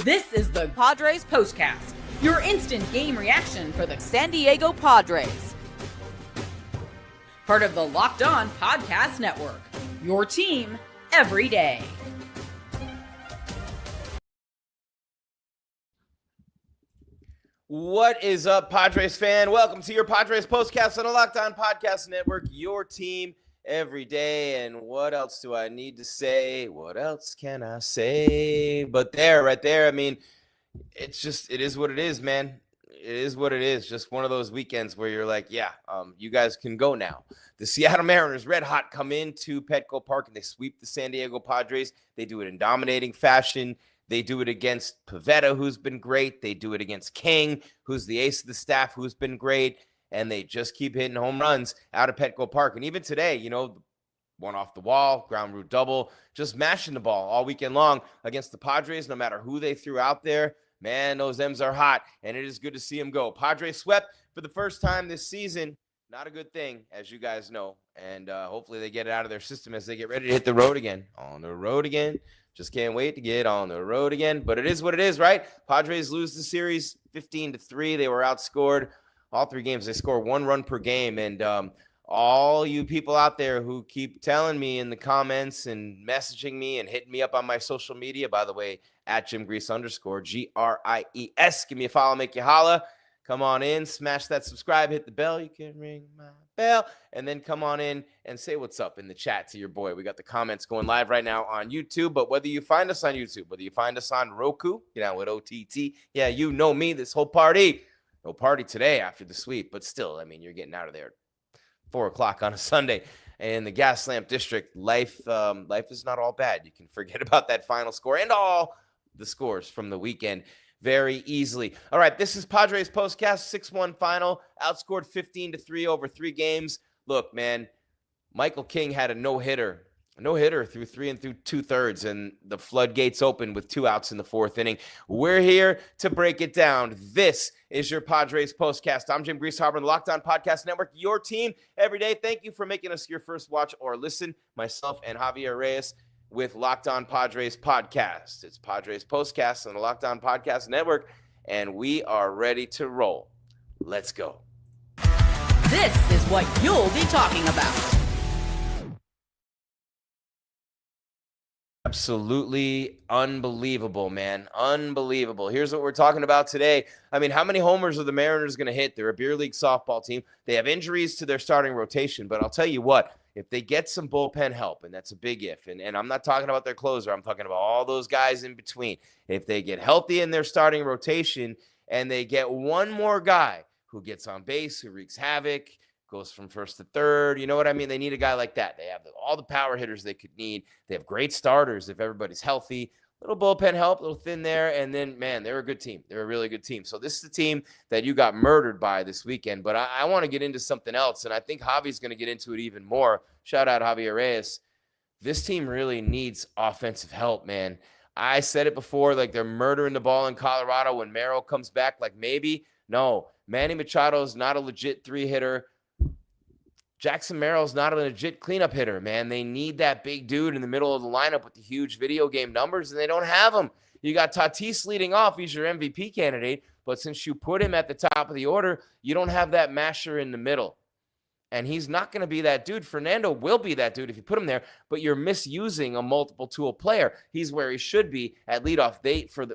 This is the Padres Postcast, your instant game reaction for the San Diego Padres. Part of the Locked On Podcast Network, your team every day. What is up, Padres fan? Welcome to your Padres Postcast on the Locked On Podcast Network, your team every day. And what else do I need to say? What else can I say? But right there, I mean, it is what it is, man. It is what it is. Just one of those weekends where you're like, yeah, you guys can go now. The Seattle Mariners, red hot, come into Petco Park and they sweep the San Diego Padres. They do it in dominating fashion. They do it against Pivetta, who's been great. They do it against King, who's the ace of the staff, who's been great. And they just keep hitting home runs out of Petco Park. And even today, you know, one off the wall, ground root double, just mashing the ball all weekend long against the Padres, no matter who they threw out there. Man, those M's are hot, and it is good to see them go. Padres swept for the first time this season. Not a good thing, as you guys know. And hopefully they get it out of their system as they get ready to hit the road again. On the road again. Just can't wait to get on the road again. But it is what it is, right? Padres lose the series 15-3. They were outscored all three games. They score 1 run per game. And all you people out there who keep telling me in the comments and messaging me and hitting me up on my social media, by the way, at @JimGries_, GRIES. Give me a follow, make you holla. Come on in, smash that subscribe, hit the bell. You can ring my bell. And then come on in and say what's up in the chat to your boy. We got the comments going live right now on YouTube. But whether you find us on YouTube, whether you find us on Roku, you know, with OTT, yeah, you know me, this whole party. No party today after the sweep. But still, I mean, you're getting out of there 4 o'clock on a Sunday. In the Gas Lamp District, life is not all bad. You can forget about that final score and all the scores from the weekend very easily. All right, this is Padres Postcast, 6-1 final, outscored 15-3 over 3 games. Look, man, Michael King had a no-hitter through 3 2/3, and the floodgates opened with 2 outs in the 4th inning. We're here to break it down. This is your Padres Postcast. I'm Jim Grieshaber on the Locked On Podcast Network, your team every day. Thank you for making us your first watch or listen. Myself and Javier Reyes with Locked On Padres Podcast. It's Padres Postcast on the Locked On Podcast Network, and we are ready to roll. Let's go. This is what you'll be talking about. Absolutely unbelievable, man. Unbelievable. Here's what we're talking about today. I mean, how many homers are the Mariners going to hit? They're a beer league softball team. They have injuries to their starting rotation, but I'll tell you what, if they get some bullpen help, and that's a big if, and I'm not talking about their closer, I'm talking about all those guys in between. If they get healthy in their starting rotation and they get one more guy who gets on base, who wreaks havoc, goes from first to third, you know what I mean? They need a guy like that. They have all the power hitters they could need. They have great starters if everybody's healthy. Little bullpen help, a little thin there, and then, man, they're a good team. They're a really good team. So this is the team that you got murdered by this weekend, but I want to get into something else, and I think Javi's going to get into it even more. Shout out Javier Reyes. This team really needs offensive help, man. I said it before, like they're murdering the ball in Colorado when Merrill comes back, like maybe. No, Manny Machado is not a legit 3-hitter. Jackson Merrill's not a legit cleanup hitter, man. They need that big dude in the middle of the lineup with the huge video game numbers, and they don't have him. You got Tatis leading off. He's your MVP candidate, but since you put him at the top of the order, you don't have that masher in the middle. And he's not going to be that dude. Fernando will be that dude if you put him there, but you're misusing a multiple tool player. He's where he should be at leadoff.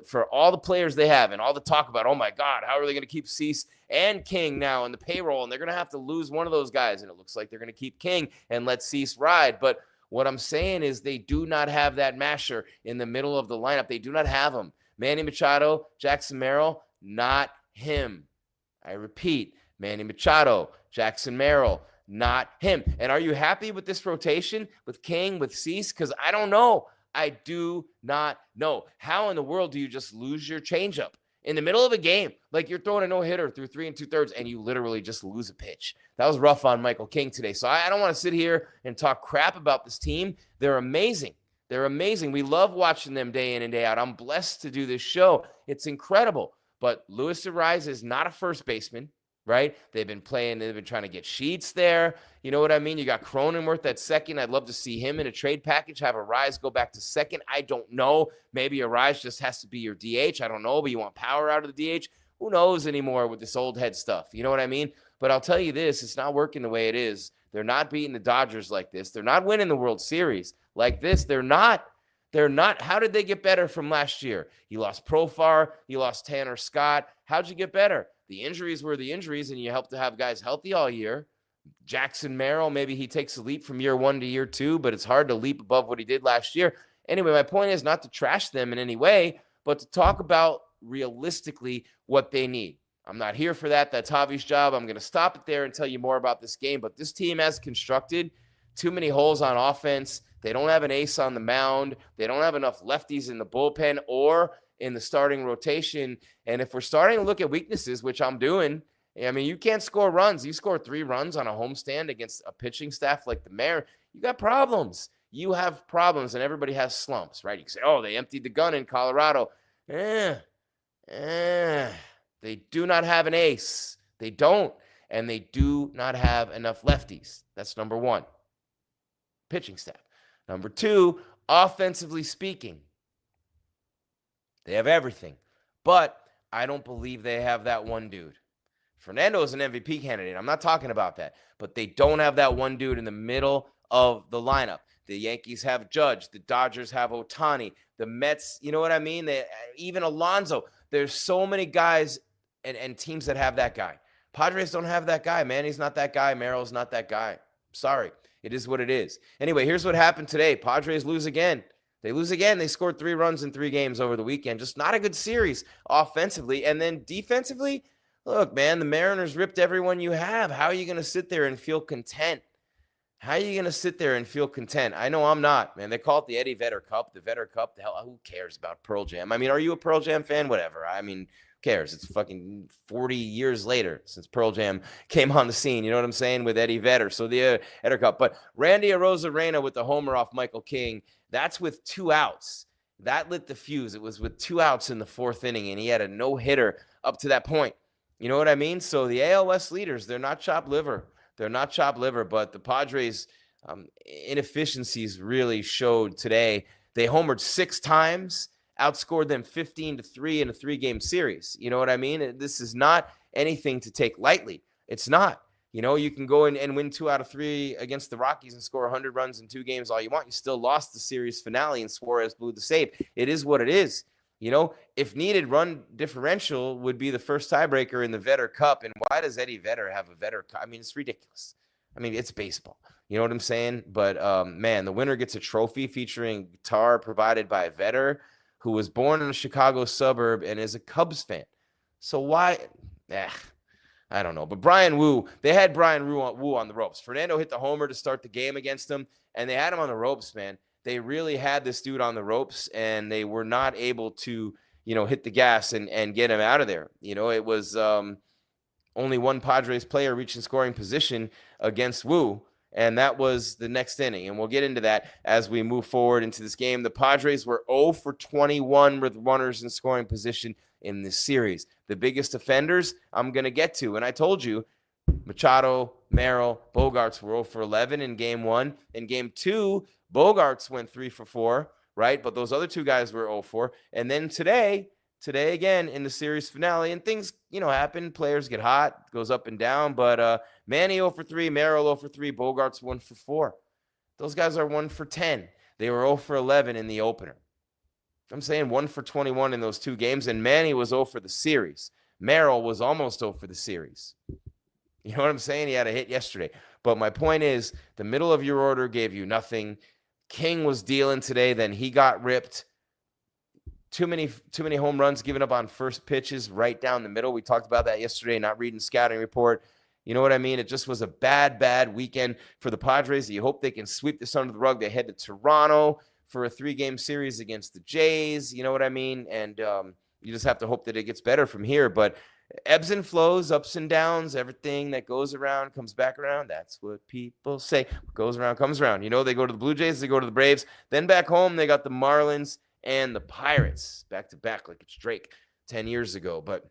For all the players they have and all the talk about, oh my God, how are they going to keep Cease and King now in the payroll? And they're going to have to lose one of those guys. And it looks like they're going to keep King and let Cease ride. But what I'm saying is they do not have that masher in the middle of the lineup. They do not have him. Manny Machado, Jackson Merrill, not him. I repeat, Manny Machado, Jackson Merrill, not him. And are you happy with this rotation with King, with Cease? Because I don't know. I do not know. How in the world do you just lose your changeup in the middle of a game? Like you're throwing a no-hitter through 3 2/3 and you literally just lose a pitch. That was rough on Michael King today. So I don't want to sit here and talk crap about this team. They're amazing. They're amazing. We love watching them day in and day out. I'm blessed to do this show. It's incredible. But Luis Ariz is not a first baseman. right? They've been trying to get Sheets there. You know what I mean? You got Cronenworth at second. I'd love to see him in a trade package, have Arise go back to second. I don't know. Maybe Arise just has to be your DH. I don't know, but you want power out of the DH. Who knows anymore with this old head stuff? You know what I mean? But I'll tell you this, it's not working the way it is. They're not beating the Dodgers like this. They're not winning the World Series like this. They're not. How did they get better from last year? You lost Profar. You lost Tanner Scott. How'd you get better? The injuries were the injuries, and you helped to have guys healthy all year. Jackson Merrill, maybe he takes a leap from year 1 to year 2, but it's hard to leap above what he did last year. Anyway, my point is not to trash them in any way, but to talk about realistically what they need. I'm not here for that. That's Javi's job. I'm going to stop it there and tell you more about this game. But this team has constructed too many holes on offense. They don't have an ace on the mound. They don't have enough lefties in the bullpen or in the starting rotation. And if we're starting to look at weaknesses, which I'm doing, I mean, you can't score runs. You score 3 runs on a homestand against a pitching staff like the Mariners. You got problems. You have problems, and everybody has slumps, right? You can say, oh, they emptied the gun in Colorado. They do not have an ace. They don't. And they do not have enough lefties. That's number 1. Pitching staff. Number 2, offensively speaking, they have everything. But I don't believe they have that one dude. Fernando is an MVP candidate. I'm not talking about that. But they don't have that one dude in the middle of the lineup. The Yankees have Judge. The Dodgers have Ohtani. The Mets, you know what I mean? Even Alonso. There's so many guys and teams that have that guy. Padres don't have that guy. Manny's not that guy. Merrill's not that guy. Sorry. It is what it is. Anyway, here's what happened today. Padres lose again. They lose again. They scored 3 runs in 3 games over the weekend. Just not a good series offensively. And then defensively, look, man, the Mariners ripped everyone you have. How are you going to sit there and feel content? How are you going to sit there and feel content? I know I'm not, man. They call it the Eddie Vedder Cup, the Vedder Cup. The hell, who cares about Pearl Jam? I mean, are you a Pearl Jam fan? Whatever. I mean, who cares? It's fucking 40 years later since Pearl Jam came on the scene. You know what I'm saying? With Eddie Vedder. So the Vedder Cup. But Randy Arozarena with the homer off Michael King, that's with 2 outs. That lit the fuse. It was with 2 outs in the 4th inning, and he had a no-hitter up to that point. You know what I mean? So the AL West leaders, they're not chopped liver. They're not chopped liver, but the Padres' inefficiencies really showed today. They homered 6 times, outscored them 15-3 in a 3-game series. You know what I mean? This is not anything to take lightly. It's not. You know, you can go in and win 2 out of 3 against the Rockies and score 100 runs in 2 games all you want. You still lost the series finale and Suarez blew the save. It is what it is. You know, if needed, run differential would be the first tiebreaker in the Vedder Cup. And why does Eddie Vedder have a Vedder Cup? I mean, it's ridiculous. I mean, it's baseball. You know what I'm saying? But, man, the winner gets a trophy featuring guitar provided by Vedder, who was born in a Chicago suburb and is a Cubs fan. So why? I don't know. But Brian Wu, they had Brian Wu on the ropes. Fernando hit the homer to start the game against him, and they had him on the ropes, man. They really had this dude on the ropes, and they were not able to, you know, hit the gas and get him out of there. You know, it was only one Padres player reaching scoring position against Wu, and that was the next inning. And we'll get into that as we move forward into this game. The Padres were 0 for 21 with runners in scoring position in this series. The biggest offenders I'm going to get to, and I told you, Machado, Merrill, Bogarts were 0 for 11 in game 1. In game 2, Bogarts went 3 for 4, right? But those other 2 guys were 0 for. And then today again in the series finale, and things, you know, happen. Players get hot, goes up and down. But Manny 0 for 3, Merrill 0 for 3, Bogarts 1 for 4. Those guys are 1 for 10. They were 0 for 11 in the opener. I'm saying 1 for 21 in those 2 games, and Manny was 0 for the series. Merrill was almost 0 for the series. You know what I'm saying? He had a hit yesterday. But my point is, the middle of your order gave you nothing. King was dealing today, then he got ripped. Too many home runs given up on first pitches right down the middle. We talked about that yesterday, not reading scouting report. You know what I mean? It just was a bad weekend for the Padres. You hope they can sweep this under the rug. They head to Toronto for a 3-game series against the Jays. You know what I mean? And you just have to hope that it gets better from here. But ebbs and flows, ups and downs, everything that goes around comes back around. That's what people say. What goes around comes around. You know, they go to the Blue Jays, they go to the Braves. Then back home, they got the Marlins and the Pirates back to back like it's Drake 10 years ago. But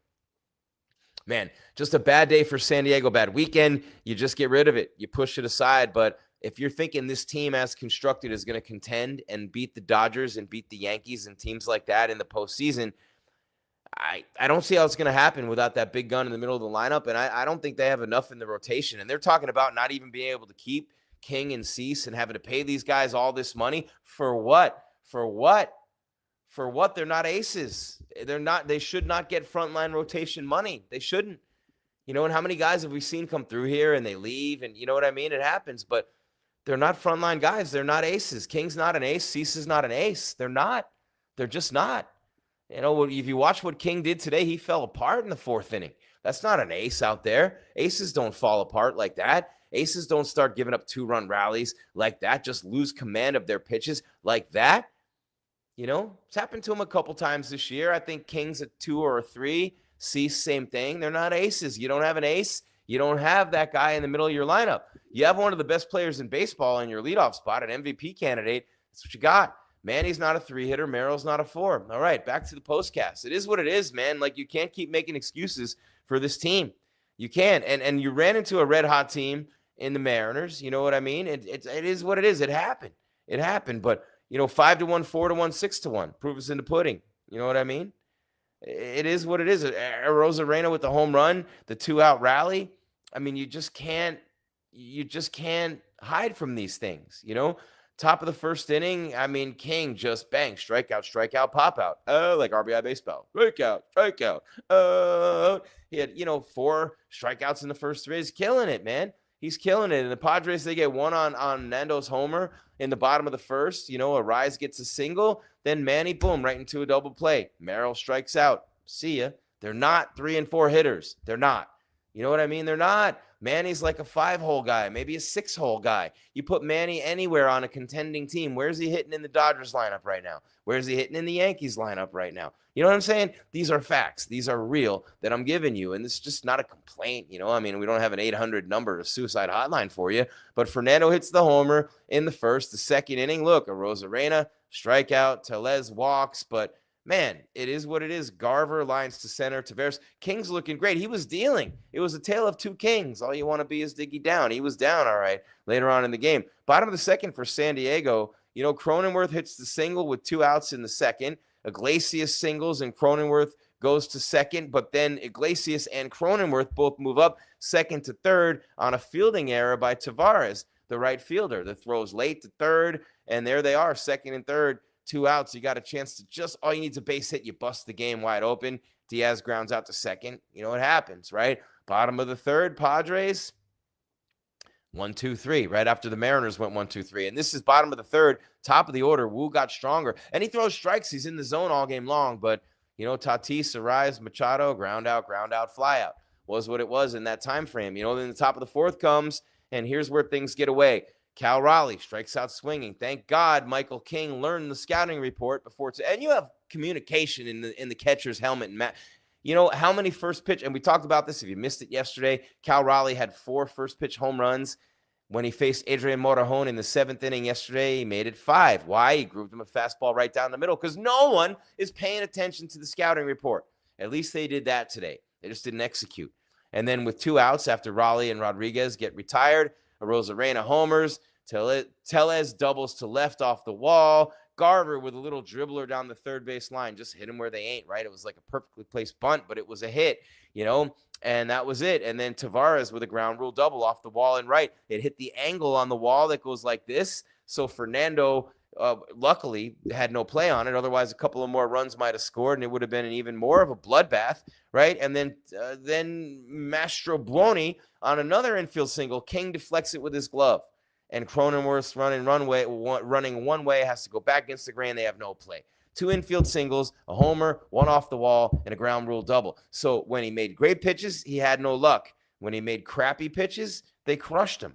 man, just a bad day for San Diego, bad weekend. You just get rid of it. You push it aside. But if you're thinking this team as constructed is going to contend and beat the Dodgers and beat the Yankees and teams like that in the postseason, I don't see how it's going to happen without that big gun in the middle of the lineup. And I don't think they have enough in the rotation. And they're talking about not even being able to keep King and Cease and having to pay these guys all this money. For what? For what? For what? They're not aces. They should not get frontline rotation money. They shouldn't. You know, and how many guys have we seen come through here and they leave? And you know what I mean? It happens, but they're not frontline guys. They're not aces. King's not an ace. Cease is not an ace. They're not. They're just not. You know, if you watch what King did today, he fell apart in the fourth inning. That's not an ace out there. Aces don't fall apart like that. Aces don't start giving up 2-run rallies like that, just lose command of their pitches like that. You know, it's happened to him a couple times this year. I think King's a 2 or a 3. Cease, same thing. They're not aces. You don't have an ace. You don't have that guy in the middle of your lineup. You have one of the best players in baseball in your leadoff spot, an MVP candidate. That's what you got. Manny's not a 3-hitter. Merrill's not a 4. All right, back to the postcast. It is what it is, man. Like, you can't keep making excuses for this team. You can't. And you ran into a red-hot team in the Mariners. You know what I mean? It is what it is. It happened. It happened. But, 5-1, 4-1, 6-1. Proof is in the pudding. You know what I mean? It is what it is. Rosarena with the home run, the 2-out rally. I mean, you just can't hide from these things, Top of the first inning, I mean, King just bang, strikeout, pop out. Oh, like RBI baseball. Strikeout. He had, 4 strikeouts in the first 3. He's killing it, man. He's killing it. And the Padres, they get one on Nando's homer in the bottom of the first. Arise gets a single. Then Manny, boom, right into a double play. Merrill strikes out. See ya. They're not 3 and 4 hitters. They're not. You know what I mean? They're not. Manny's like a 5-hole guy, maybe a 6-hole guy. You put Manny anywhere on a contending team. Where's he hitting in the Dodgers lineup right now? Where's he hitting in the Yankees lineup right now? You know what I'm saying? These are facts. These are real that I'm giving you. And it's just not a complaint. I mean, we don't have an 800 number, a suicide hotline for you. But Fernando hits the homer in the first. The second inning, look, a Rosarena, strikeout, Tellez walks, but man, it is what it is. Garver lines to center. Taveras. King's looking great. He was dealing. It was a tale of 2 Kings. All you want to be is Diggy down. He was down all right later on in the game. Bottom of the second for San Diego. Cronenworth hits the single with 2 outs in the second. Iglesias singles and Cronenworth goes to second. But then Iglesias and Cronenworth both move up second to third on a fielding error by Tavares, the right fielder. The throws late to third. And there they are, second and third. 2 outs, you got a chance to all you need is a base hit. You bust the game wide open. Diaz grounds out to second. It happens, right? Bottom of the third, Padres, 1, 2, 3. Right after the Mariners went 1, 2, 3. And this is bottom of the third, top of the order. Wu got stronger. And he throws strikes. He's in the zone all game long. But, Tatis, Arise, Machado, ground out, fly out. Was what it was in that time frame. Then the top of the fourth comes, and here's where things get away. Cal Raleigh strikes out swinging. Thank God Michael King learned the scouting report before. And you have communication in the catcher's helmet. And how many first pitch, and we talked about this if you missed it yesterday, Cal Raleigh had 4 first pitch home runs. When he faced Adrian Morejon in the 7th inning yesterday, he made it 5. Why? He grooved him a fastball right down the middle because no one is paying attention to the scouting report. At least they did that today. They just didn't execute. And then with 2 outs after Raleigh and Rodriguez get retired, Rosarena homers, Tellez doubles to left off the wall. Garver with a little dribbler down the third base line. Just hit him where they ain't, right? It was like a perfectly placed bunt, but it was a hit, and that was it. And then Tavares with a ground rule double off the wall and right. It hit the angle on the wall that goes like this. So Fernando, luckily, had no play on it. Otherwise, a couple of more runs might have scored, and it would have been even more of a bloodbath, right? And then Mastro Buoni on another infield single. King deflects it with his glove. And Cronenworth's running one way, has to go back against the grain. They have no play. 2 infield singles, a homer, 1 off the wall, and a ground rule double. So when he made great pitches, he had no luck. When he made crappy pitches, they crushed him.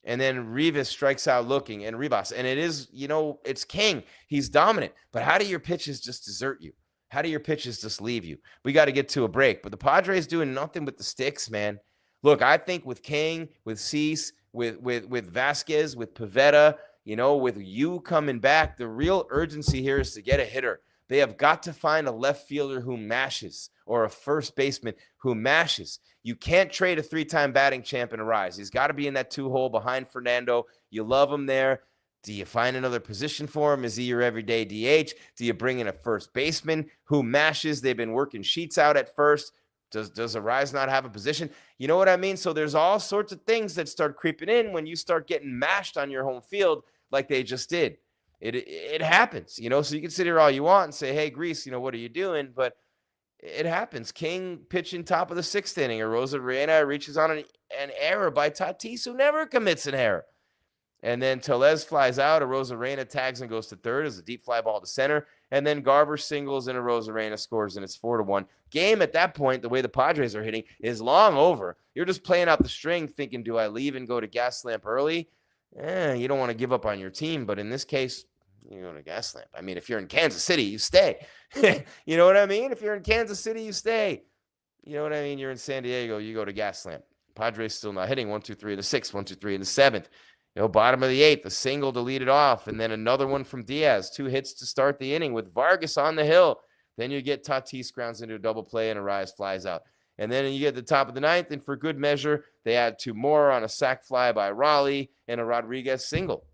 And then Rivas strikes out looking, and Ribas. And it is, it's King. He's dominant. But how do your pitches just desert you? How do your pitches just leave you? We got to get to a break. But the Padres doing nothing with the sticks, man. Look, I think with King, with Cease, with Vasquez, with Pivetta, with you coming back, the real urgency here is to get a hitter. They have got to find a left fielder who mashes or a first baseman who mashes. You can't trade a 3-time batting champ in Arise. He's got to be in that 2-hole behind Fernando. You love him there. Do you find another position for him? Is he your everyday DH? Do you bring in a first baseman who mashes? They've been working sheets out at first. Does Arise not have a position? You know what I mean? So there's all sorts of things that start creeping in when you start getting mashed on your home field like they just did. It happens, so you can sit here all you want and say, hey, Grease, what are you doing? But it happens. King pitching top of the 6th inning, or Rosarena reaches on an error by Tatis, who never commits an error. And then Tellez flies out. Rosarena tags and goes to third as a deep fly ball to center. And then Garver singles and Rosarena scores, and it's 4-1. Game at that point, the way the Padres are hitting, is long over. You're just playing out the string thinking, do I leave and go to gas lamp early? You don't want to give up on your team, but in this case, you go to gas lamp. I mean, if you're in Kansas City, you stay. You know what I mean? If you're in Kansas City, you stay. You know what I mean? You're in San Diego, you go to gas lamp. Padres still not hitting. 1, 2, 3 in the 6th, 1, 2, 3 in the 7th. Bottom of the 8th, a single to lead it off, and then another one from Diaz. 2 hits to start the inning with Vargas on the hill. Then you get Tatis grounds into a double play, and Arise flies out. And then you get the top of the 9th, and for good measure, they add 2 more on a sac fly by Raleigh and a Rodriguez single.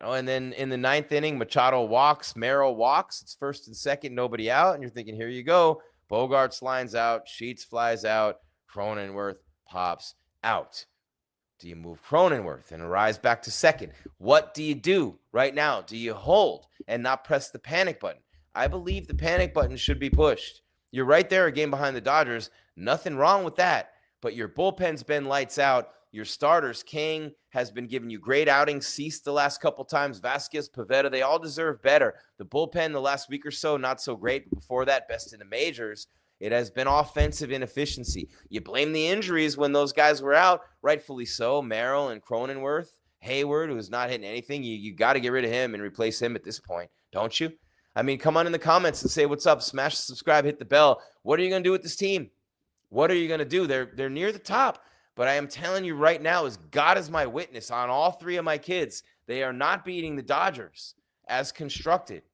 And then in the 9th inning, Machado walks, Merrill walks. It's 1st and 2nd, nobody out. And you're thinking, here you go. Bogarts lines out, Sheets flies out, Cronenworth pops out. Do you move Cronenworth and Arise back to 2nd? What do you do right now? Do you hold and not press the panic button? I believe the panic button should be pushed. You're right there, a game behind the Dodgers. Nothing wrong with that. But your bullpen's been lights out. Your starters, King, has been giving you great outings. Cease the last couple times. Vasquez, Pivetta, they all deserve better. The bullpen the last week or so, not so great. But before that, best in the majors. It has been offensive inefficiency. You blame the injuries when those guys were out, rightfully so. Merrill and Cronenworth, Hayward, who's not hitting anything. You got to get rid of him and replace him at this point, don't you? I mean, come on in the comments and say what's up. Smash the subscribe, hit the bell. What are you going to do with this team? What are you going to do? They're near the top. But I am telling you right now, as God is my witness on all 3 of my kids, they are not beating the Dodgers as constructed.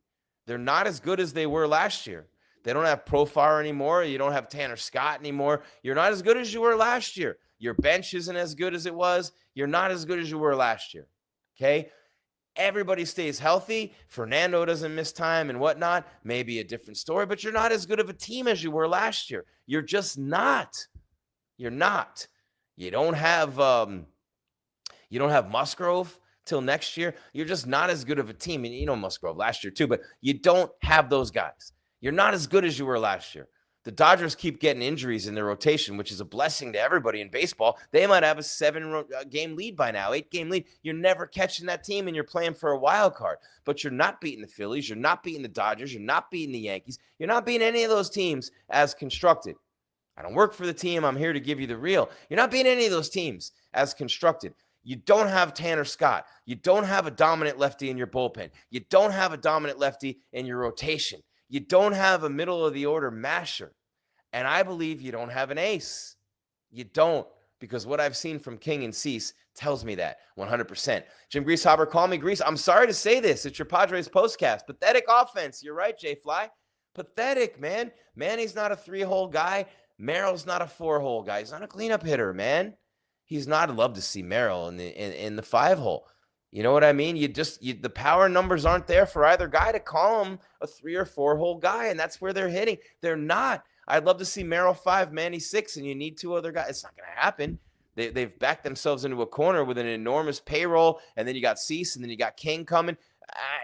They're not as good as they were last year. They don't have Profar anymore. You don't have Tanner Scott anymore. You're not as good as you were last year. Your bench isn't as good as it was. You're not as good as you were last year. Okay? Everybody stays healthy. Fernando doesn't miss time and whatnot. Maybe a different story, but you're not as good of a team as you were last year. You're just not. You're not. You don't have Musgrove till next year. You're just not as good of a team. And Musgrove last year too, but you don't have those guys. You're not as good as you were last year. The Dodgers keep getting injuries in their rotation, which is a blessing to everybody in baseball. They might have a 7-game lead by now, 8-game lead. You're never catching that team, and you're playing for a wild card. But you're not beating the Phillies. You're not beating the Dodgers. You're not beating the Yankees. You're not beating any of those teams as constructed. I don't work for the team. I'm here to give you the real. You're not beating any of those teams as constructed. You don't have Tanner Scott. You don't have a dominant lefty in your bullpen. You don't have a dominant lefty in your rotation. You don't have a middle-of-the-order masher. And I believe you don't have an ace. You don't, because what I've seen from King and Cease tells me that 100%. Jim Grieshaber, call me Grease. I'm sorry to say this. It's your Padres postcast. Pathetic offense. You're right, Jay Fly. Pathetic, man. Manny's not a 3-hole guy. Merrill's not a 4-hole guy. He's not a cleanup hitter, man. He's not. I'd love to see Merrill in the 5-hole. You know what I mean? The power numbers aren't there for either guy to call him a 3 or 4-hole guy, and that's where they're hitting. They're not. I'd love to see Merrill 5, Manny 6, and you need 2 other guys. It's not going to happen. They've backed themselves into a corner with an enormous payroll, and then you got Cease, and then you got King coming.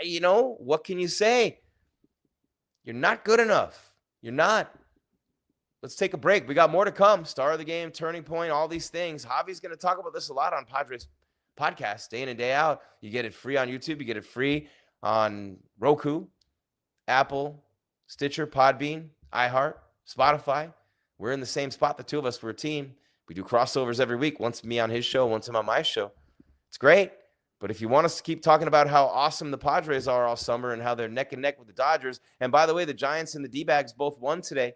What can you say? You're not good enough. You're not. Let's take a break. We got more to come. Star of the game, turning point, all these things. Javi's going to talk about this a lot on Padres podcast, day in and day out. You get it free on YouTube. You get it free on Roku, Apple, Stitcher, Podbean, iHeart, Spotify. We're in the same spot, the 2 of us. We're a team. We do crossovers every week. Once me on his show, once him on my show. It's great. But if you want us to keep talking about how awesome the Padres are all summer and how they're neck and neck with the Dodgers, and by the way, the Giants and the D-Bags both won today.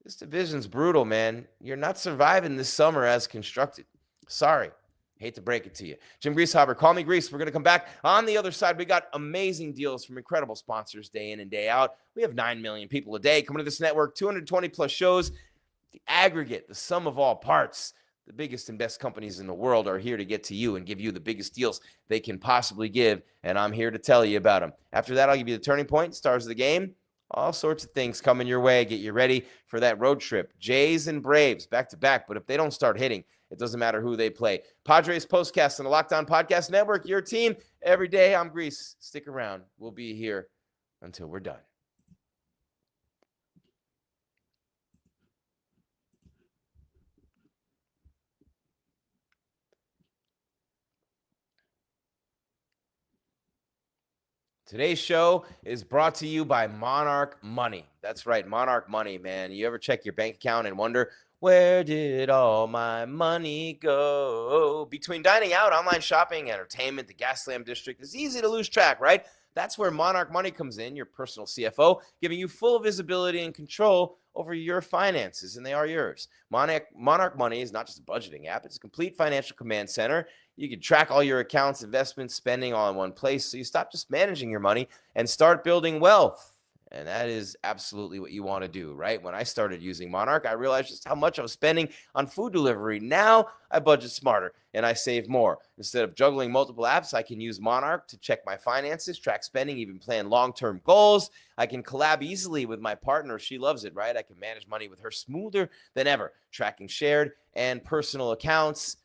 This division's brutal, man. You're not surviving this summer as constructed. Sorry. Hate to break it to you. Jim Grieshaber, call me Grease. We're going to come back. On the other side, we got amazing deals from incredible sponsors day in and day out. We have 9 million people a day coming to this network, 220 plus shows. The aggregate, the sum of all parts, the biggest and best companies in the world are here to get to you and give you the biggest deals they can possibly give, and I'm here to tell you about them. After that, I'll give you the turning point, stars of the game, all sorts of things coming your way. Get you ready for that road trip. Jays and Braves back to back, but if they don't start hitting, it doesn't matter who they play. Padres Postcast on the Locked On Podcast Network, your team every day. I'm Grease. Stick around. We'll be here until we're done. Today's show is brought to you by Monarch Money. That's right, Monarch Money, man. You ever check your bank account and wonder, where did all my money go? Between dining out, online shopping, entertainment, the Gaslamp District, it's easy to lose track, right? That's where Monarch Money comes in, your personal CFO, giving you full visibility and control over your finances, and they are yours. Monarch Money is not just a budgeting app, it's a complete financial command center. You can track all your accounts, investments, spending all in one place, so you stop just managing your money and start building wealth. And that is absolutely what you want to do, right? When I started using Monarch, I realized just how much I was spending on food delivery. Now I budget smarter and I save more. Instead of juggling multiple apps, I can use Monarch to check my finances, track spending, even plan long-term goals. I can collab easily with my partner. She loves it, right? I can manage money with her smoother than ever, tracking shared and personal accounts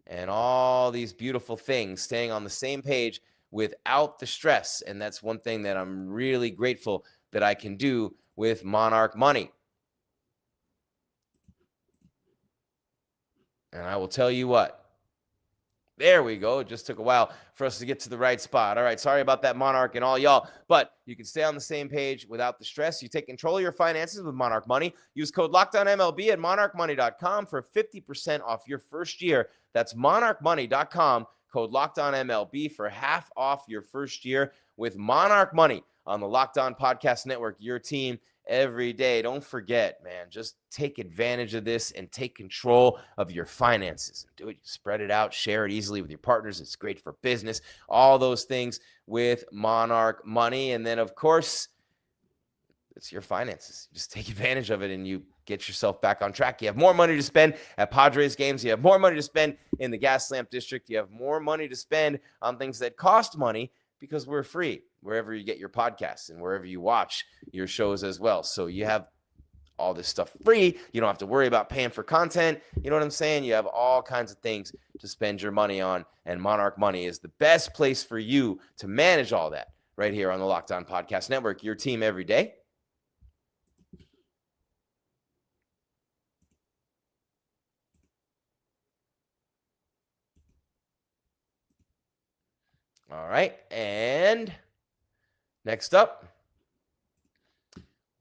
and all these beautiful things, staying on the same page without the stress. And that's one thing that I'm really grateful that I can do with Monarch Money. And I will tell you what, there we go. It just took a while for us to get to the right spot. All right, sorry about that, Monarch and all y'all, but you can stay on the same page without the stress. You take control of your finances with Monarch Money. Use code LOCKEDONMLB at monarchmoney.com for 50% off your first year. That's monarchmoney.com, code LOCKEDONMLB for half off your first year with Monarch Money on the Locked On Podcast Network, your team every day. Don't forget, man, just take advantage of this and take control of your finances. Do it, spread it out, share it easily with your partners. It's great for business, all those things with Monarch Money. And then, of course, it's your finances. Just take advantage of it and you get yourself back on track. You have more money to spend at Padres games. You have more money to spend in the Gaslamp District. You have more money to spend on things that cost money because we're free wherever you get your podcasts and wherever you watch your shows as well. So you have all this stuff free. You don't have to worry about paying for content. You know what I'm saying? You have all kinds of things to spend your money on, and Monarch Money is the best place for you to manage all that right here on the Locked On Podcast Network, your team every day. All right, and next up,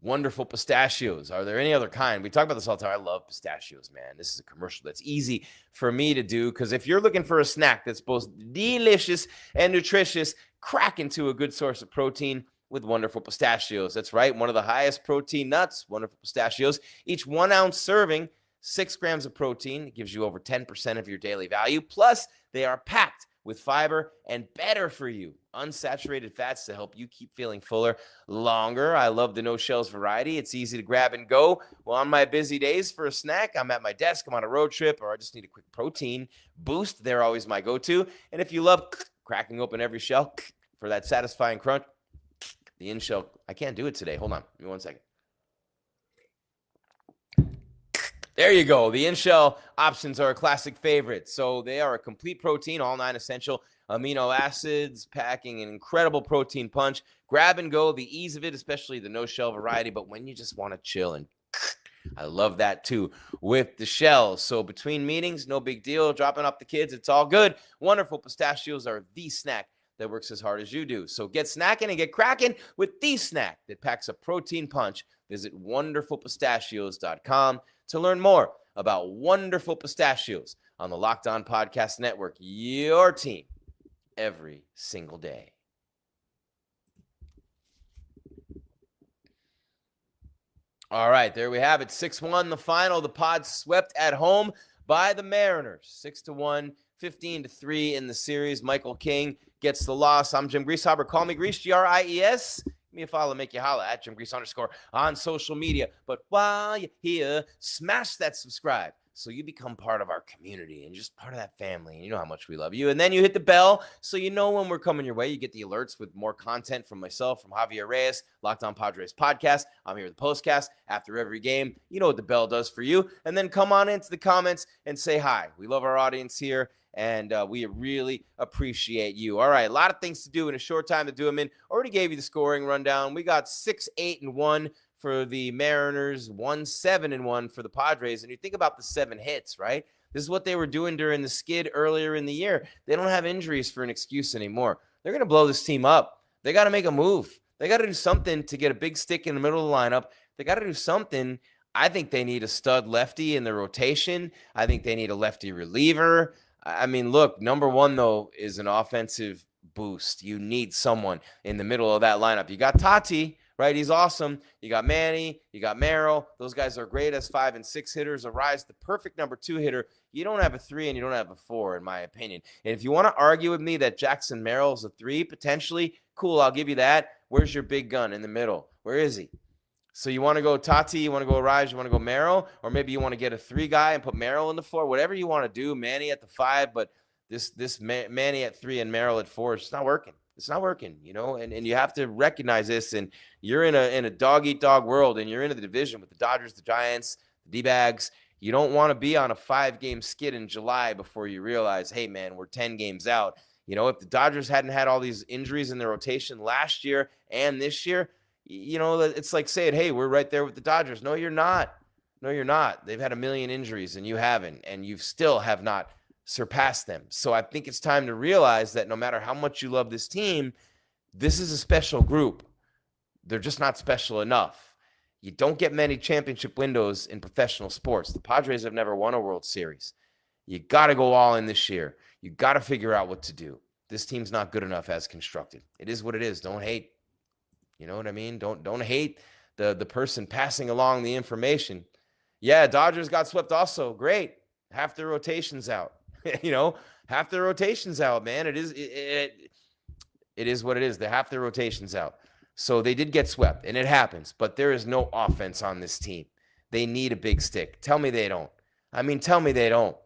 wonderful pistachios. Are there any other kind? We talk about this all the time. I love pistachios, man. This is a commercial that's easy for me to do because if you're looking for a snack that's both delicious and nutritious, crack into a good source of protein with wonderful pistachios. That's right, one of the highest protein nuts, wonderful pistachios. Each 1 ounce serving, 6 grams of protein. It gives you over 10% of your daily value. Plus, they are packed with fiber and better for you, unsaturated fats to help you keep feeling fuller longer. I love the no shells variety. It's easy to grab and go. Well, on my busy days for a snack, I'm at my desk, I'm on a road trip, or I just need a quick protein boost. They're always my go-to. And if you love cracking open every shell for that satisfying crunch, the in-shell, I can't do it today. Hold on, give me 1 second. There you go. The in-shell options are a classic favorite. So they are a complete protein, all 9 essential amino acids, packing an incredible protein punch. Grab and go, the ease of it, especially the no-shell variety. But when you just want to chill, and I love that too with the shells. So between meetings, no big deal. Dropping off the kids, it's all good. Wonderful pistachios are the snack that works as hard as you do. So get snacking and get cracking with the snack that packs a protein punch. Visit wonderfulpistachios.com to learn more about wonderful pistachios on the Locked On Podcast Network, your team every single day. All right, there we have it. 6-1, the final. The Pods swept at home by the Mariners. 6-1. 15-3 in the series. Michael King gets the loss. I'm Jim Grieshaber. Call me Grease, Gries. Give me a follow, make you holla at Jim Grease _ on social media. But while you're here, smash that subscribe so you become part of our community and just part of that family. And you know how much we love you. And then you hit the bell so you know when we're coming your way. You get the alerts with more content from myself, from Javier Reyes, Locked On Padres podcast. I'm here with the postcast after every game. You know what the bell does for you. And then come on into the comments and say hi. We love our audience here, and we really appreciate you. All right, a lot of things to do in a short time to do them in. Already gave you the scoring rundown. We got 6-8-1 for the Mariners, 1-7-1 for the Padres. And you think about the 7 hits, right? This is what they were doing during the skid earlier in the year. They don't have injuries for an excuse anymore. They're going to blow this team up. They got to make a move. They got to do something to get a big stick in the middle of the lineup. They got to do something. I think they need a stud lefty in the rotation. I think they need a lefty reliever. I mean, look, number one, though, is an offensive boost. You need someone in the middle of that lineup. You got Tati, right? He's awesome. You got Manny. You got Merrill. Those guys are great as 5 and 6 hitters. Arise, the perfect number 2 hitter. You don't have a 3 and you don't have a 4, in my opinion. And if you want to argue with me that Jackson Merrill is a 3, potentially, cool, I'll give you that. Where's your big gun in the middle? Where is he? So you want to go Tati, you want to go Arise, you want to go Merrill, or maybe you want to get a 3 guy and put Merrill in the 4, whatever you want to do. Manny at the 5, but this Manny at 3 and Merrill at 4, it's just not working. It's not working, you know, and you have to recognize this. And you're in a dog-eat-dog world, and you're in the division with the Dodgers, the Giants, the D-bags. You don't want to be on a 5-game skid in July before you realize, hey, man, we're 10 games out. You know, if the Dodgers hadn't had all these injuries in their rotation last year and this year, you know, it's like saying, hey, we're right there with the Dodgers. No, you're not. No, you're not. They've had a million injuries, and you haven't, and you still have not surpassed them. So I think it's time to realize that no matter how much you love this team, this is a special group. They're just not special enough. You don't get many championship windows in professional sports. The Padres have never won a World Series. You got to go all in this year. You got to figure out what to do. This team's not good enough as constructed. It is what it is. Don't hate. You know what I mean? Don't hate the person passing along the information. Yeah, Dodgers got swept also. Great. Half their rotation's out. You know, half their rotation's out, man. It is what it is. Half their rotation's out. So they did get swept, and it happens. But there is no offense on this team. They need a big stick. Tell me they don't. I mean, tell me they don't.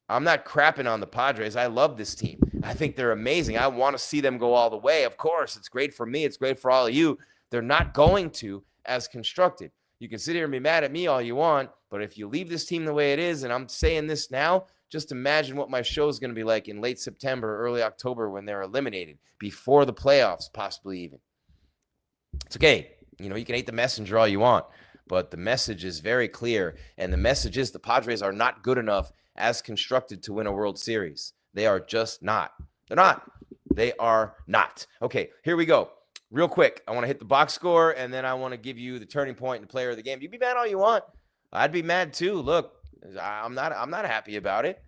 I'm not crapping on the Padres. I love this team. I think they're amazing. I want to see them go all the way. Of course, it's great for me. It's great for all of you. They're not going to as constructed. You can sit here and be mad at me all you want, but if you leave this team the way it is, and I'm saying this now, just imagine what my show is going to be like in late September, early October when they're eliminated, before the playoffs, possibly even. It's okay. You know, you can hate the messenger all you want, but the message is very clear, and the message is the Padres are not good enough as constructed to win a World Series. They are just not. They're not. They are not. Okay, here we go. Real quick, I want to hit the box score, and then I want to give you the turning point and the player of the game. You be mad all you want. I'd be mad too. Look, I'm not happy about it.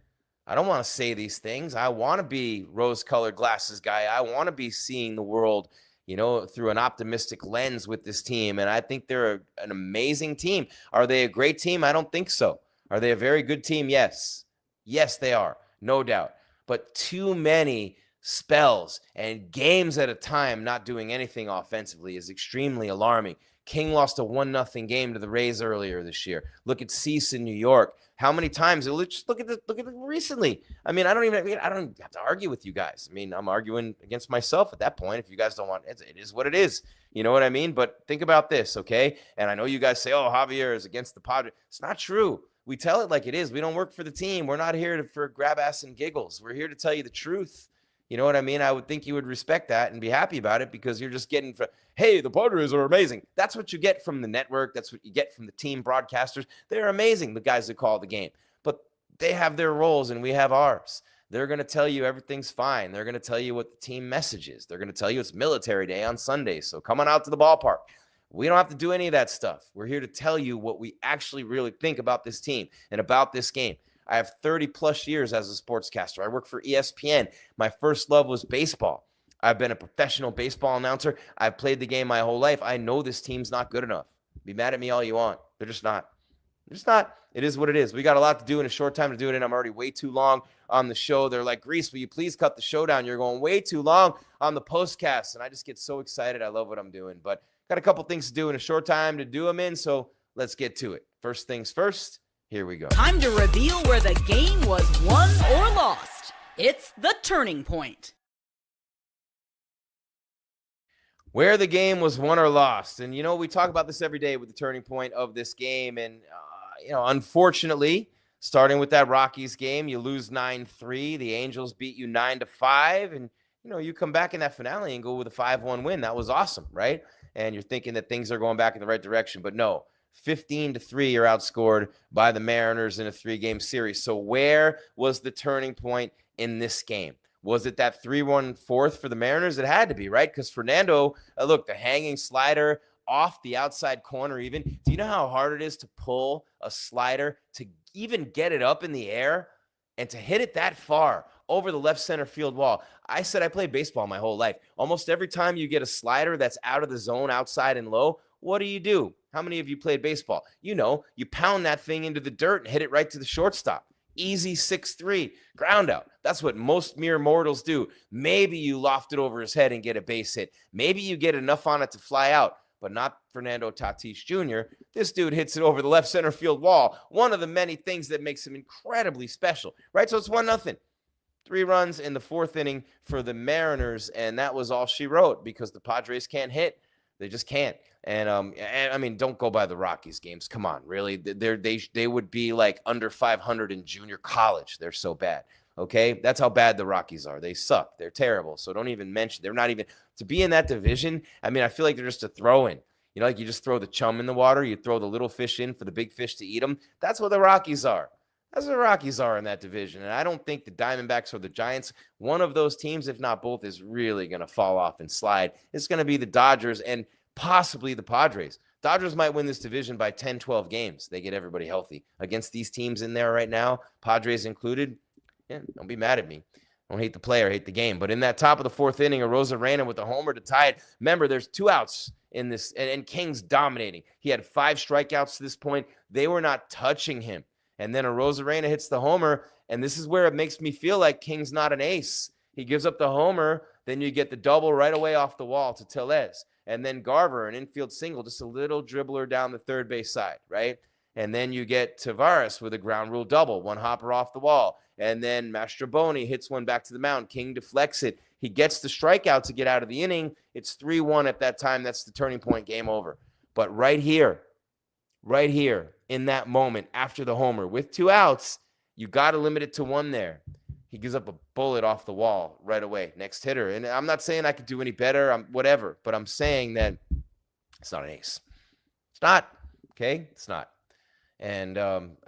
I don't want to say these things. I want to be rose-colored glasses guy. I want to be seeing the world, you know, through an optimistic lens with this team, and I think they're an amazing team. Are they a great team? I don't think so. Are they a very good team? Yes. Yes, they are. No doubt. But too many spells and games at a time not doing anything offensively is extremely alarming. King lost a 1-0 game to the Rays earlier this year. Look at Cease in New York. How many times? Just look at it recently. I mean, I don't have to argue with you guys. I mean, I'm arguing against myself at that point. If you guys don't want it, it is what it is. You know what I mean? But think about this, okay? And I know you guys say, oh, Javier is against the Padres. It's not true. We tell it like it is. We don't work for the team. We're not here for grab ass and giggles. We're here to tell you the truth. You know what I mean? I would think you would respect that and be happy about it, because you're just getting, hey, the Padres are amazing. That's what you get from the network. That's what you get from the team broadcasters. They're amazing, the guys that call the game. But they have their roles and we have ours. They're going to tell you everything's fine. They're going to tell you what the team message is. They're going to tell you it's military day on Sunday, so come on out to the ballpark. We don't have to do any of that stuff. We're here to tell you what we actually really think about this team and about this game. I have 30 plus years as a sportscaster. I work for ESPN. My first love was baseball. I've been a professional baseball announcer. I've played the game my whole life. I know this team's not good enough. Be mad at me all you want. They're just not. Just not. It is what it is. We got a lot to do in a short time to do it, and I'm already way too long on the show. They're like, Grease, will you please cut the show down? You're going way too long on the postcast, and I just get so excited. I love what I'm doing, but got a couple things to do in a short time to do them in, so let's get to it. First things first, here we go. Time to reveal where the game was won or lost. It's the turning point. Where the game was won or lost. And, we talk about this every day with the turning point of this game. And, unfortunately, starting with that Rockies game, you lose 9-3. The Angels beat you 9-5. And, you come back in that finale and go with a 5-1 win. That was awesome, right? And you're thinking that things are going back in the right direction. But no, 15-3, you're outscored by the Mariners in a 3-game series. So where was the turning point in this game? Was it that 3-1 fourth for the Mariners? It had to be, right? Because Fernando, look, the hanging slider off the outside corner even. Do you know how hard it is to pull a slider, to even get it up in the air, and to hit it that far over the left center field wall? I said I played baseball my whole life. Almost every time you get a slider that's out of the zone, outside and low, what do? How many of you played baseball? You pound that thing into the dirt and hit it right to the shortstop. Easy 6-3 ground out. That's what most mere mortals do. Maybe you loft it over his head and get a base hit. Maybe you get enough on it to fly out, but not Fernando Tatis Jr. This dude hits it over the left center field wall. One of the many things that makes him incredibly special, right? So it's 1-0. 3 runs in the 4th inning for the Mariners, and that was all she wrote because the Padres can't hit. They just can't. And I mean, don't go by the Rockies games. Come on, really? They would be like under 500 in junior college. They're so bad. Okay, that's how bad the Rockies are. They suck. They're terrible. So don't even mention. They're not even to be in that division. I mean, I feel like they're just a throw-in. Like you just throw the chum in the water. You throw the little fish in for the big fish to eat them. That's what the Rockies are. That's what the Rockies are in that division. And I don't think the Diamondbacks or the Giants, one of those teams, if not both, is really going to fall off and slide. It's going to be the Dodgers and possibly the Padres. Dodgers might win this division by 10, 12 games. They get everybody healthy. Against these teams in there right now, Padres included, don't be mad at me. Don't hate the player, hate the game. But in that top of the 4th inning, Arozarena with a homer to tie it. Remember, there's 2 outs in this, and King's dominating. He had 5 strikeouts to this point. They were not touching him. And then Arozarena hits the homer, and this is where it makes me feel like King's not an ace. He gives up the homer, then you get the double right away off the wall to Tellez. And then Garver, an infield single, just a little dribbler down the third base side, right? And then you get Tavares with a ground rule double, 1 hopper off the wall. And then Mastroboni hits one back to the mound. King deflects it. He gets the strikeout to get out of the inning. It's 3-1 at that time. That's the turning point, game over. But right here, in that moment after the homer with 2 outs, you got to limit it to 1 there. He gives up a bullet off the wall right away. Next hitter. And I'm not saying I could do any better, whatever, but I'm saying that it's not an ace. It's not, okay? It's not. And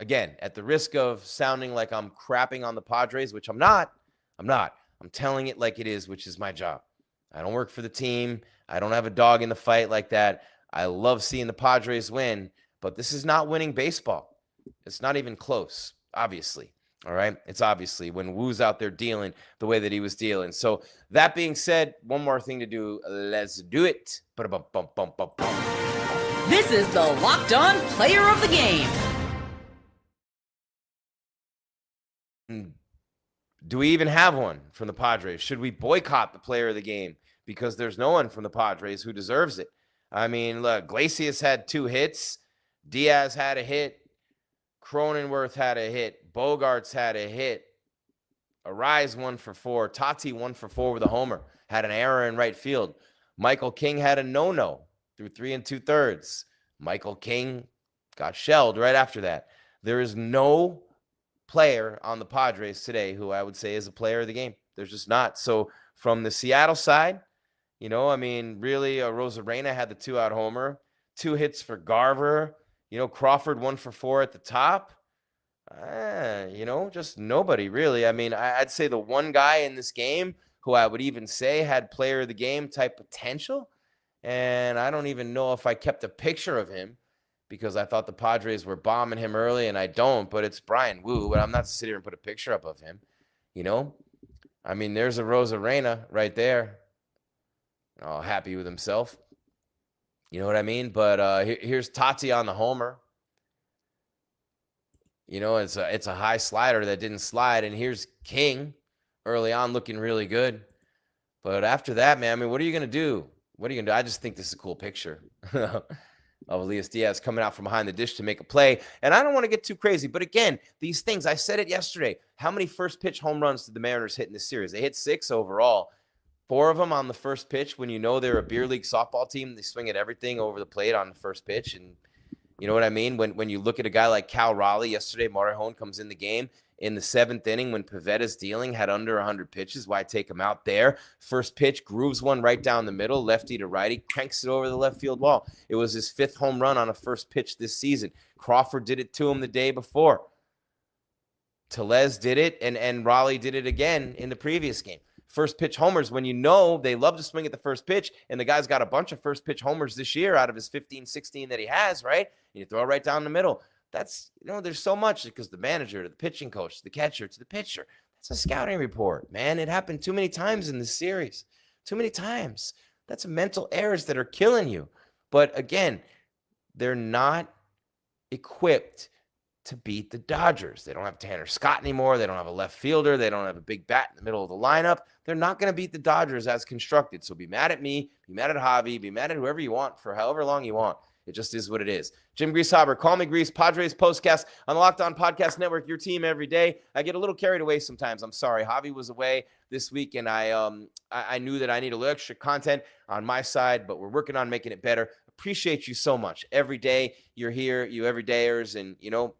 again, at the risk of sounding like I'm crapping on the Padres, which I'm not. I'm telling it like it is, which is my job. I don't work for the team. I don't have a dog in the fight like that. I love seeing the Padres win, but this is not winning baseball. It's not even close, obviously. All right. It's obviously when Woo's out there dealing the way that he was dealing. So that being said, one more thing to do. Let's do it. This is the Locked On Player of the Game. Do we even have one from the Padres? Should we boycott the player of the game because there's no one from the Padres who deserves it? I mean, look, Iglesias had 2 hits. Diaz had a hit. Cronenworth had a hit. Bogarts had a hit. Arise 1 for 4. Tati 1 for 4 with a homer. Had an error in right field. Michael King had a no-no through 3 2/3. Michael King got shelled right after that. There is no player on the Padres today who I would say is a player of the game. There's just not. So from the Seattle side, I mean, really, Arozarena had the 2-out homer. 2 hits for Garver. Crawford 1 for 4 at the top. Just nobody really. I mean, I'd say the one guy in this game who I would even say had player of the game type potential. And I don't even know if I kept a picture of him because I thought the Padres were bombing him early, and I don't. But it's Brian Wu, but I'm not sitting here and put a picture up of him. I mean, there's a Arozarena right there. Oh, happy with himself. You know what I mean? But here's Tati on the homer. it's a high slider that didn't slide. And here's King early on looking really good. But after that, man, I mean, what are you going to do? What are you going to do? I just think this is a cool picture of Elias Diaz coming out from behind the dish to make a play. And I don't want to get too crazy. But again, these things, I said it yesterday. How many first pitch home runs did the Mariners hit in this series? They hit 6 overall. 4 of them on the first pitch. When you know they're a beer league softball team, they swing at everything over the plate on the first pitch. And you know what I mean? When you look at a guy like Cal Raleigh yesterday, Morejon comes in the game in the 7th inning when Pavetta's dealing, had under 100 pitches. Why take him out there? First pitch, grooves one right down the middle, lefty to righty, cranks it over the left field wall. It was his 5th home run on a first pitch this season. Crawford did it to him the day before. Tellez did it, and Raleigh did it again in the previous game. First pitch homers, when you know they love to swing at the first pitch, and the guy's got a bunch of first pitch homers this year out of his 15, 16 that he has, right? And you throw it right down the middle. That's, there's so much, because the manager to the pitching coach, to the catcher, to the pitcher, that's a scouting report, man. It happened too many times in this series. Too many times. That's mental errors that are killing you. But again, they're not equipped to beat the Dodgers. They don't have Tanner Scott anymore. They don't have a left fielder. They don't have a big bat in the middle of the lineup. They're not going to beat the Dodgers as constructed. So be mad at me, be mad at Javi, be mad at whoever you want for however long you want. It just is what it is. Jim Grieshaber, call me Grease, Padres Postcast on the Locked On Podcast Network, your team every day. I get a little carried away sometimes. I'm sorry. Javi was away this week, and I knew that I need a little extra content on my side, but we're working on making it better. Appreciate you so much. Every day you're here, you everydayers, and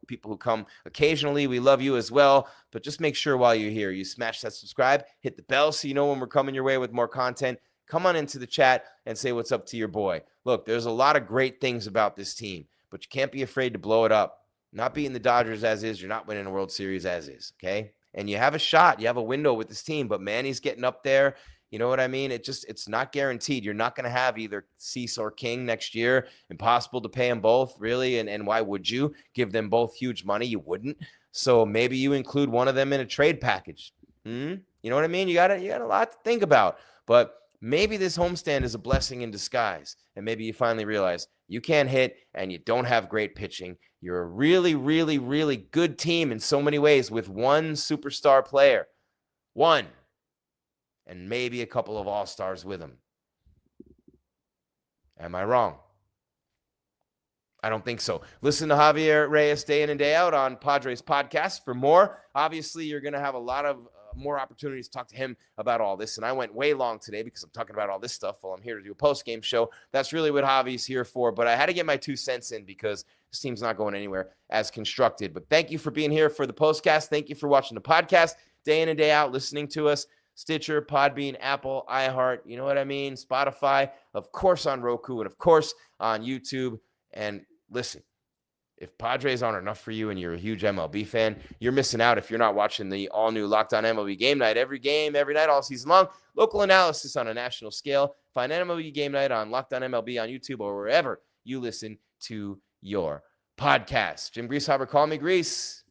people who come occasionally, we love you as well. But just make sure while you're here, you smash that subscribe, hit the bell so you know when we're coming your way with more content. Come on into the chat and say what's up to your boy. Look, there's a lot of great things about this team, but you can't be afraid to blow it up. Not beating the Dodgers as is, you're not winning a World Series as is, okay? And you have a shot, you have a window with this team, but Manny's getting up there. You know what I mean? It's not guaranteed. You're not going to have either Cease or King next year. Impossible to pay them both, really. And why would you give them both huge money? You wouldn't. So maybe you include one of them in a trade package. You know what I mean? You got a lot to think about. But maybe this homestand is a blessing in disguise. And maybe you finally realize you can't hit and you don't have great pitching. You're a really, really, really good team in so many ways with one superstar player. One. And maybe a couple of all-stars with him. Am I wrong? I don't think so. Listen to Javier Reyes day in and day out on Padres Podcast for more. Obviously, you're going to have a lot of more opportunities to talk to him about all this. And I went way long today because I'm talking about all this stuff while I'm here to do a post-game show. That's really what Javi's here for. But I had to get my 2 cents in because this team's not going anywhere as constructed. But thank you for being here for the postcast. Thank you for watching the podcast day in and day out, listening to us. Stitcher, Podbean, Apple, iHeart, you know what I mean? Spotify, of course on Roku, and of course on YouTube. And listen, if Padres aren't enough for you and you're a huge MLB fan, you're missing out if you're not watching the all-new Locked On MLB Game Night. Every game, every night, all season long. Local analysis on a national scale. Find MLB Game Night on Locked On MLB on YouTube or wherever you listen to your podcast. Jim Grieshaber, call me Grease.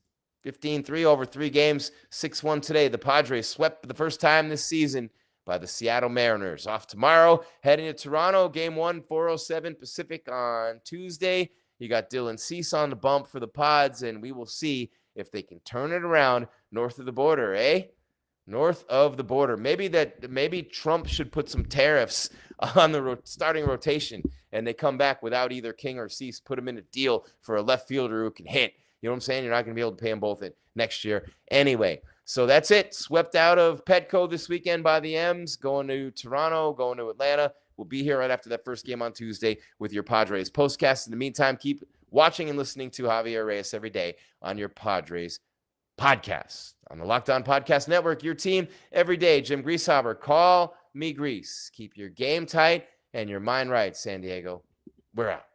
15-3 over 3 games, 6-1 today. The Padres swept for the first time this season by the Seattle Mariners. Off tomorrow, heading to Toronto, Game 1, 4:07 Pacific on Tuesday. You got Dylan Cease on the bump for the Pods, and we will see if they can turn it around north of the border, eh? North of the border. Maybe Trump should put some tariffs on the starting rotation, and they come back without either King or Cease, put them in a deal for a left fielder who can hit. You know what I'm saying? You're not going to be able to pay them both in next year. Anyway, so that's it. Swept out of Petco this weekend by the M's, going to Toronto, going to Atlanta. We'll be here right after that first game on Tuesday with your Padres postcast. In the meantime, keep watching and listening to Javier Reyes every day on your Padres podcast. On the Locked On Podcast Network, your team every day. Jim Grieshaber, call me Grease. Keep your game tight and your mind right, San Diego. We're out.